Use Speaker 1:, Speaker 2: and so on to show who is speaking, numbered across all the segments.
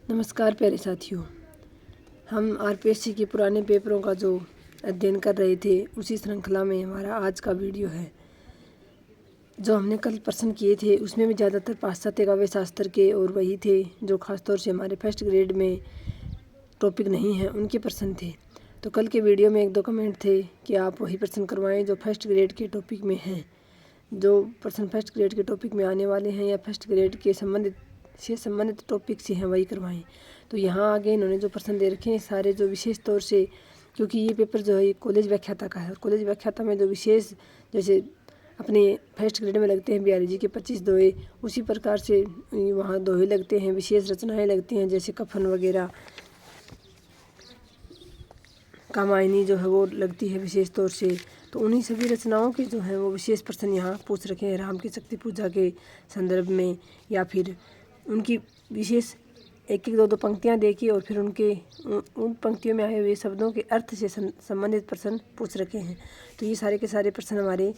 Speaker 1: नमस्कार प्यारे साथियों। हम आरपीएससी के पुराने पेपरों का जो अध्ययन कर रहे थे उसी श्रृंखला में हमारा आज का वीडियो है। जो हमने कल प्रश्न किए थे उसमें भी ज़्यादातर पाश्चात्य काव्य शास्त्र के और वही थे जो खासतौर से हमारे फर्स्ट ग्रेड में टॉपिक नहीं हैं उनके प्रश्न थे। तो कल के वीडियो में एक दो कमेंट थे कि आप वही प्रश्न करवाएं जो फर्स्ट ग्रेड के टॉपिक में हैं। जो प्रश्न फर्स्ट ग्रेड के टॉपिक में आने वाले हैं या फर्स्ट ग्रेड के संबंधित टॉपिक से हैं वही करवाएं। तो यहाँ आगे इन्होंने जो प्रश्न दे रखे हैं सारे जो विशेष तौर से, क्योंकि ये पेपर जो है कॉलेज व्याख्याता का है और कॉलेज व्याख्याता में जो विशेष जैसे अपने फर्स्ट ग्रेड में लगते हैं बिहारी जी के 25 दोहे, उसी प्रकार से वहाँ दोहे लगते हैं, विशेष रचनाएँ लगती हैं जैसे कफन वगैरह, कामायनी जो है वो लगती है विशेष तौर से। तो उन्हीं सभी रचनाओं के जो हैं वो विशेष प्रश्न यहाँ पूछ रखे हैं राम की शक्ति पूजा के संदर्भ में, या फिर उनकी विशेष एक एक दो दो पंक्तियाँ देखी और फिर उनके उन पंक्तियों में आए हुए शब्दों के अर्थ से संबंधित प्रश्न पूछ रखे हैं। तो ये सारे के सारे प्रश्न हमारे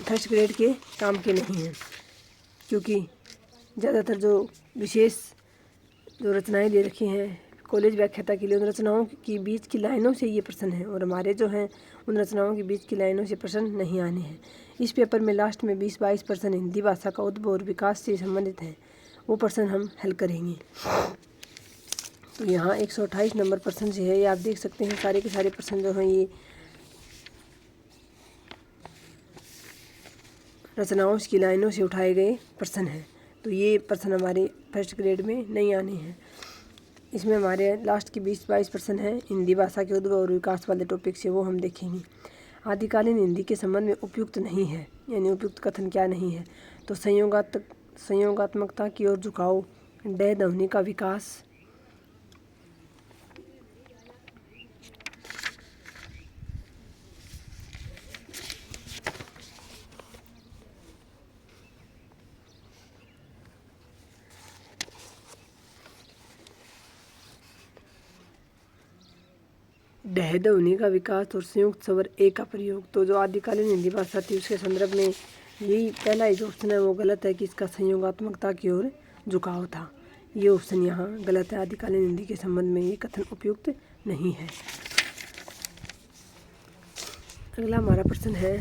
Speaker 1: फर्स्ट ग्रेड के काम के नहीं हैं, क्योंकि ज़्यादातर जो विशेष जो रचनाएं दे रखी हैं कॉलेज व्याख्याता के लिए उन रचनाओं की बीच की लाइनों से ये प्रश्न हैं और हमारे जो हैं उन रचनाओं के बीच की लाइनों से प्रश्न नहीं आने हैं। इस पेपर में लास्ट में 20-22 प्रश्न हिंदी भाषा का उद्भव और विकास से संबंधित हैं, वो प्रश्न हम हल करेंगे। तो यहाँ 128 नंबर प्रश्न से है, ये आप देख सकते हैं सारे के सारे प्रश्न जो हैं ये रचनाओं की लाइनों से उठाए गए प्रश्न हैं। तो ये प्रश्न हमारे फर्स्ट ग्रेड में नहीं आने हैं। इसमें हमारे लास्ट के 20-22 प्रश्न हैं हिंदी भाषा के उद्भव और विकास वाले टॉपिक से, वो हम देखेंगे। आदिकालीन हिंदी के संबंध में उपयुक्त नहीं है, यानी उपयुक्त कथन क्या नहीं है। तो संयोगात्मकता की ओर झुकाव, डह ध्वनि का विकास, डह ध्वनि का विकास और संयुक्त स्वर ए का प्रयोग। तो जो आदिकालीन हिंदी भाषा थी उसके संदर्भ में यही पहला ही जो ऑप्शन है वो गलत है कि इसका संयोगात्मकता की ओर झुकाव था। ये ऑप्शन यहाँ गलत है, आदिकालीन हिंदी के संबंध में ये कथन उपयुक्त नहीं है। अगला हमारा प्रश्न है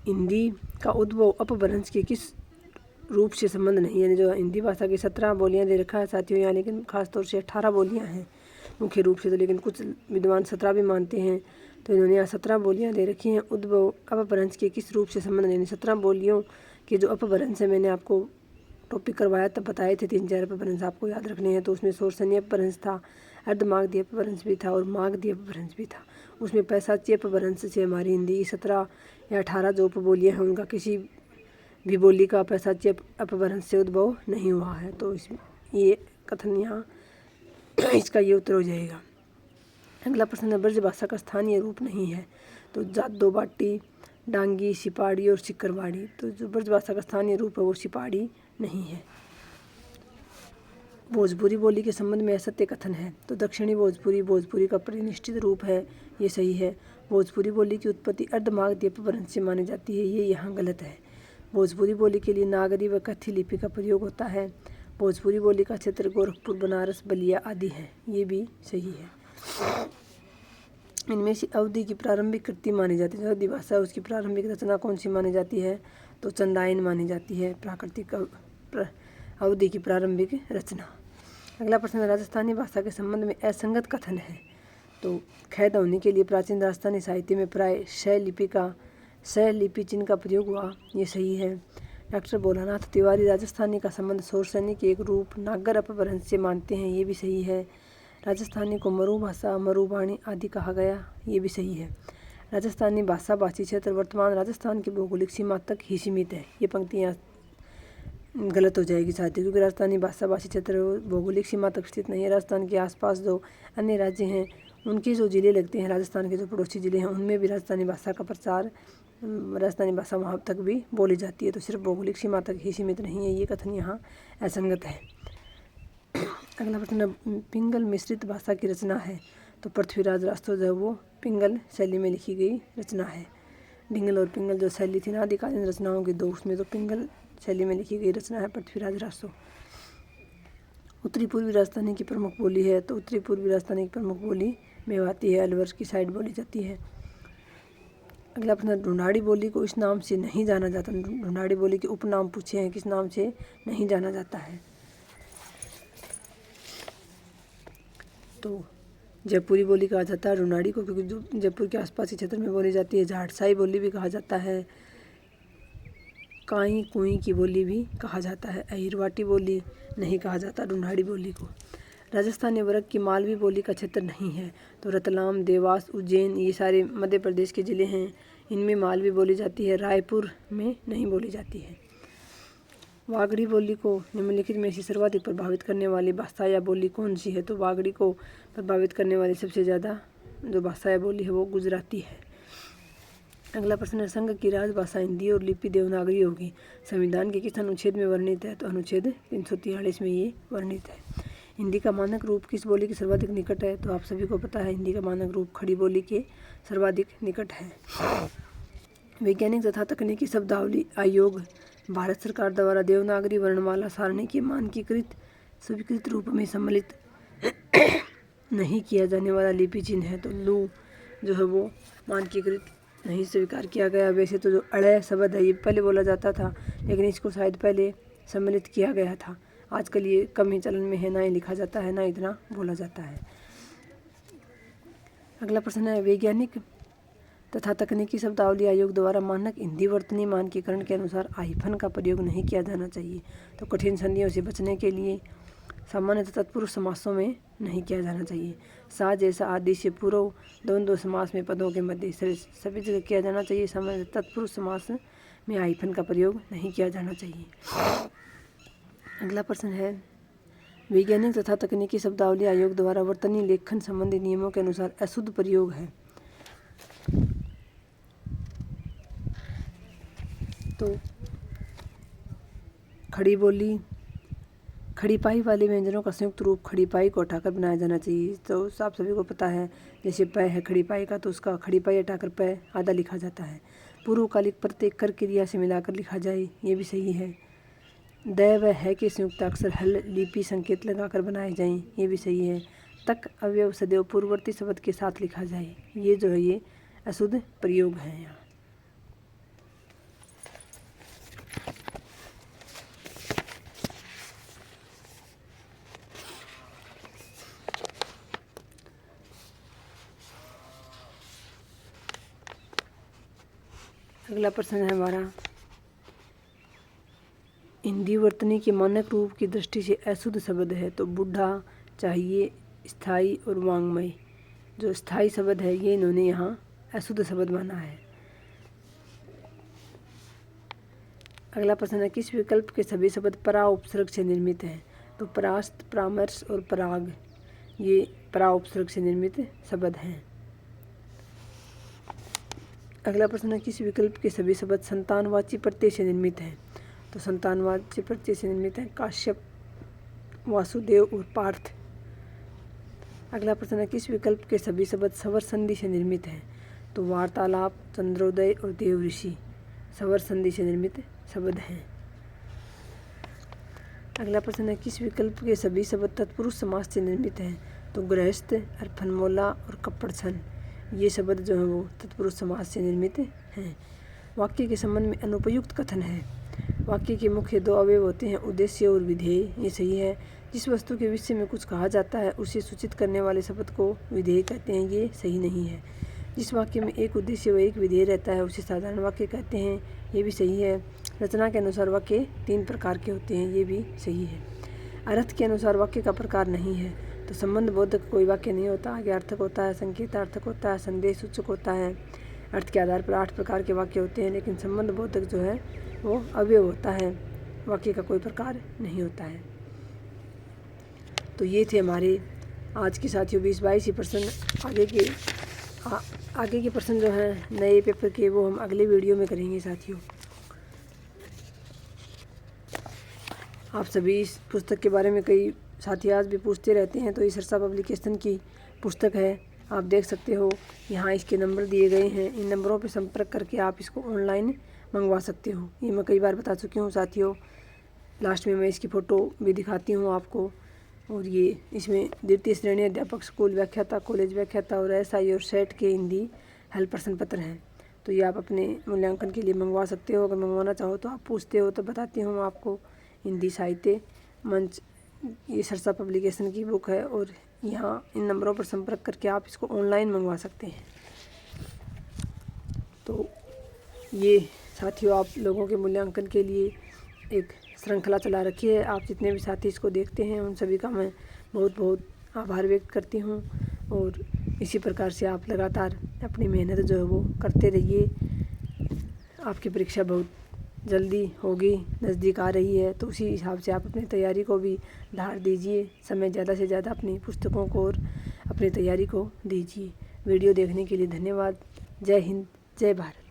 Speaker 1: हिंदी का उद्भव अपभ्रंश के किस रूप से संबंध नहीं, यानी जो हिंदी भाषा की 17 बोलियां दे रखा है साथियों यहाँ, लेकिन खासतौर से 18 बोलियां हैं मुख्य रूप से, तो लेकिन कुछ विद्वान 17 भी मानते हैं। तो इन्होंने यहाँ 17 बोलियां दे रखी हैं। उद्भव अपभ्रंश के किस रूप से संबंध नहीं, 17 बोलियों के जो अपभ्रंश है मैंने आपको टॉपिक करवाया तब बताए थे 3-4 अपभ्रंश आपको याद रखने हैं। तो उसमें शोरसनीय अपभ्रंश था, अर्धमागधी अपभ्रंश भी था और मागधी अपभ्रंश भी था। उसमें पैशाची अपभ्रंश से हमारी हिंदी 17 या 18 जो उपबोलियाँ हैं उनका किसी भी बोली का पैशाची अपभ्रंश से उद्भव नहीं हुआ है। तो ये कथन यहाँ इसका ये उत्तर हो जाएगा। अगला प्रश्न है ब्रज भाषा का स्थानीय रूप नहीं है। तो जात दो बाटी, डांगी, सिपाड़ी और सिक्करवाड़ी। तो जो ब्रज भाषा का स्थानीय रूप है वो सिपाड़ी नहीं है। भोजपुरी बोली के संबंध में असत्य कथन है। तो दक्षिणी भोजपुरी का परिनिष्ठित रूप है, ये सही है। भोजपुरी बोली की उत्पत्ति अर्धमागधी अपभ्रंश से मानी जाती है, ये यहाँ गलत है। भोजपुरी बोली के लिए नागरी व कथी लिपि का प्रयोग होता है। भोजपुरी बोली का क्षेत्र गोरखपुर, बनारस, बलिया आदि है, ये भी सही है। इनमें से अवधि की प्रारंभिक कृति मानी जाती है, अवधी भाषा उसकी प्रारंभिक रचना कौन सी मानी जाती है, तो चंदायन मानी जाती है प्राकृतिक अवधि की प्रारंभिक रचना। अगला प्रश्न है राजस्थानी भाषा के संबंध में असंगत कथन है। तो ख ध्वनि के लिए प्राचीन राजस्थानी साहित्य में प्राय श लिपि चिन्ह का प्रयोग हुआ, ये सही है। डॉक्टर भोलानाथ तिवारी राजस्थानी का संबंध शोरसनी के एक रूप नागर अपभ्रंश से मानते हैं, ये भी सही है। राजस्थानी को मरु भाषा, मरुबाणी आदि कहा गया, ये भी सही है। राजस्थानी भाषा भाषी क्षेत्र वर्तमान राजस्थान की भौगोलिक सीमा तक ही सीमित है, ये पंक्ति यहाँ गलत हो जाएगी साथियों, क्योंकि राजस्थानी भाषा भाषी क्षेत्र भौगोलिक सीमा तक स्थित नहीं है। राजस्थान के आसपास जो अन्य राज्य हैं उनके जो ज़िले लगते हैं, राजस्थान के जो पड़ोसी ज़िले हैं उनमें भी राजस्थानी भाषा का प्रचार, राजस्थानी भाषा वहाँ तक भी बोली जाती है। तो सिर्फ भौगोलिक सीमा तक ही सीमित नहीं है, ये कथन यहाँ असंगत है। अगला प्रश्न पिंगल मिश्रित भाषा की रचना है। तो पृथ्वीराज राष्ट्र जो है वो पिंगल शैली में लिखी गई रचना है। डिंगल और पिंगल जो शैली थी ना आदिकालीन रचनाओं की दो, उसमें तो पिंगल शैली में लिखी गई रचना है पृथ्वीराज रासो। उत्तरी पूर्वी राजस्थानी की प्रमुख बोली है, तो उत्तरी पूर्वी राजस्थानी की प्रमुख बोली मेवाती है, अलवर की साइड बोली जाती है। अगला प्रश्न, ढूंढाड़ी बोली को इस नाम से नहीं जाना जाता। ढूंढाड़ी बोली के उपनाम पूछे हैं, किस नाम से नहीं जाना जाता है। तो जयपुरी बोली कहा जाता है ढूंढाड़ी को, क्योंकि जो जयपुर के आसपास के क्षेत्र में बोली जाती है। झाड़साई बोली भी कहा जाता है, काई कुई की बोली भी कहा जाता है। अहिरवाटी बोली नहीं कहा जाता ढूंढाड़ी बोली को। राजस्थानी वर्ग की मालवी बोली का क्षेत्र नहीं है, तो रतलाम, देवास, उज्जैन ये सारे मध्य प्रदेश के ज़िले हैं, इनमें मालवी बोली जाती है। रायपुर में नहीं बोली जाती है। वागड़ी बोली को निम्नलिखित में से सर्वाधिक प्रभावित करने वाली भाषा या बोली कौन सी है। तो वागड़ी को प्रभावित करने वाली सबसे ज़्यादा जो भाषा या बोली है वो गुजराती है। अगला प्रश्न है, संघ की राजभाषा हिंदी और लिपि देवनागरी होगी। संविधान के किस अनुच्छेद में वर्णित है। तो अनुच्छेद 343 में ये वर्णित है। हिंदी का मानक रूप किस बोली के सर्वाधिक निकट है। तो आप सभी को पता है हिंदी का मानक रूप खड़ी बोली के सर्वाधिक निकट है। वैज्ञानिक तथा तकनीकी शब्दावली आयोग भारत सरकार द्वारा देवनागरी वर्णमाला सारणी के मानकीकृत स्वीकृत रूप में सम्मिलित नहीं किया जाने वाला लिपि चिन्ह है। तो लू जो है वो मानकीकृत नहीं स्वीकार किया गया। वैसे तो जो अड़य शब्द है ये पहले बोला जाता था, लेकिन इसको शायद पहले सम्मिलित किया गया था। आजकल ये कम ही चलन में है, ना ही लिखा जाता है, ना इतना बोला जाता है। अगला प्रश्न है, वैज्ञानिक तथा तकनीकी शब्दावली आयोग द्वारा मानक हिंदी वर्तनी मानकीकरण के अनुसार आहिफन का प्रयोग नहीं किया जाना चाहिए। तो कठिन संधियों से बचने के लिए सामान्य तत्पुरुष समासों में नहीं किया जाना चाहिए। सा जैसा आदि से पूर्व द्वंद्व समास में पदों के मध्य सभी जगह किया जाना चाहिए। सामान्य तत्पुरुष समास में आहिफन का प्रयोग नहीं किया जाना चाहिए। अगला प्रश्न है, वैज्ञानिक तथा तकनीकी शब्दावली आयोग द्वारा वर्तनी लेखन संबंधी नियमों के अनुसार अशुद्ध प्रयोग है। तो खड़ी बोली खड़ी पाई वाले व्यंजनों का संयुक्त रूप खड़ी पाई को हटाकर बनाया जाना चाहिए। तो आप सभी को पता है, जैसे प है खड़ी पाई का, तो उसका खड़ी पाई हटाकर प आधा लिखा जाता है। पूर्वकालिक प्रत्येक कर क्रिया से मिलाकर लिखा जाए, ये भी सही है। द व है के संयुक्त अक्षर हल लिपि संकेत लगाकर बनाए जाएं, ये भी सही है। तक अवयव सदैव पूर्ववर्ती शब्द के साथ लिखा जाए, ये जो है ये अशुद्ध प्रयोग है यहाँ। अगला प्रश्न है हमारा, हिंदी वर्तनी के मानक रूप की दृष्टि से अशुद्ध शब्द है। तो बूढ़ा, चाहिए, स्थायी और वांग्मय। जो स्थायी शब्द है ये इन्होंने यहाँ अशुद्ध शब्द माना है। अगला प्रश्न है, किस विकल्प के सभी शब्द परा उपसर्ग से निर्मित हैं। तो परास्त, परामर्श और पराग ये परा उपसर्ग से निर्मित शब्द हैं। अगला प्रश्न है, किस विकल्प के सभी शब्द संतानवाची प्रत्यय से निर्मित हैं। तो संतानवाची प्रत्यय से निर्मित हैं काश्यप, वासुदेव और पार्थ। अगला प्रश्न है, किस विकल्प के सभी शब्द स्वर संधि से निर्मित हैं। तो वार्तालाप, चंद्रोदय और देव ऋषि स्वर संधि से निर्मित शब्द हैं। अगला प्रश्न है, किस विकल्प के सभी शब्द तत्पुरुष समास से निर्मित हैं। तो गृहस्थ, अरफनमोला और कप्पड़छन ये शब्द जो है वो तत्पुरुष समास से निर्मित हैं। वाक्य के संबंध में अनुपयुक्त कथन है। वाक्य के मुख्य दो अवयव होते हैं, उद्देश्य और विधेय, ये सही है। जिस वस्तु के विषय में कुछ कहा जाता है उसे सूचित करने वाले शब्द को विधेय कहते हैं, ये सही नहीं है। जिस वाक्य में एक उद्देश्य व एक विधेय रहता है उसे साधारण वाक्य कहते हैं, ये भी सही है। रचना के अनुसार वाक्य 3 प्रकार के होते हैं, ये भी सही है। अर्थ के अनुसार वाक्य का प्रकार नहीं है। तो संबंध बोधक कोई वाक्य नहीं होता, आगे अर्थक होता है, संकेतार्थक होता है, संदेश सूचक होता है। अर्थ के आधार पर 8 प्रकार के वाक्य होते हैं, लेकिन संबंध बोधक जो है वो अवयव होता है, वाक्य का कोई प्रकार नहीं होता है। तो ये थे हमारे आज के साथियों 20-22 प्रश्न। आगे के प्रश्न जो हैं नए पेपर के वो हम अगले वीडियो में करेंगे साथियों। आप सभी इस पुस्तक के बारे में कई साथी आज भी पूछते रहते हैं। तो ये सरसा पब्लिकेशन की पुस्तक है, आप देख सकते हो, यहाँ इसके नंबर दिए गए हैं। इन नंबरों पर संपर्क करके आप इसको ऑनलाइन मंगवा सकते हो। ये मैं कई बार बता चुकी हूँ साथियों। लास्ट में मैं इसकी फ़ोटो भी दिखाती हूँ आपको। और ये इसमें द्वितीय श्रेणी अध्यापक, स्कूल व्याख्याता, कॉलेज व्याख्याता और SI और सेट के हिंदी हल प्रश्न पत्र हैं। तो ये आप अपने मूल्यांकन के लिए मंगवा सकते हो। अगर मंगवाना चाहो तो आप पूछते हो तो बताती हूँ आपको। हिंदी साहित्य मंच, ये सरसा पब्लिकेशन की बुक है। और यहाँ इन नंबरों पर संपर्क करके आप इसको ऑनलाइन मंगवा सकते हैं। तो ये साथियों आप लोगों के मूल्यांकन के लिए एक श्रृंखला चला रखी है। आप जितने भी साथी इसको देखते हैं उन सभी का मैं बहुत बहुत आभार व्यक्त करती हूँ। और इसी प्रकार से आप लगातार अपनी मेहनत जो है वो करते रहिए। आपकी परीक्षा बहुत जल्दी होगी, नज़दीक आ रही है, तो उसी हिसाब से आप अपनी तैयारी को भी धार दीजिए। समय ज़्यादा से ज़्यादा अपनी पुस्तकों को और अपनी तैयारी को दीजिए। वीडियो देखने के लिए धन्यवाद। जय हिंद, जय भारत।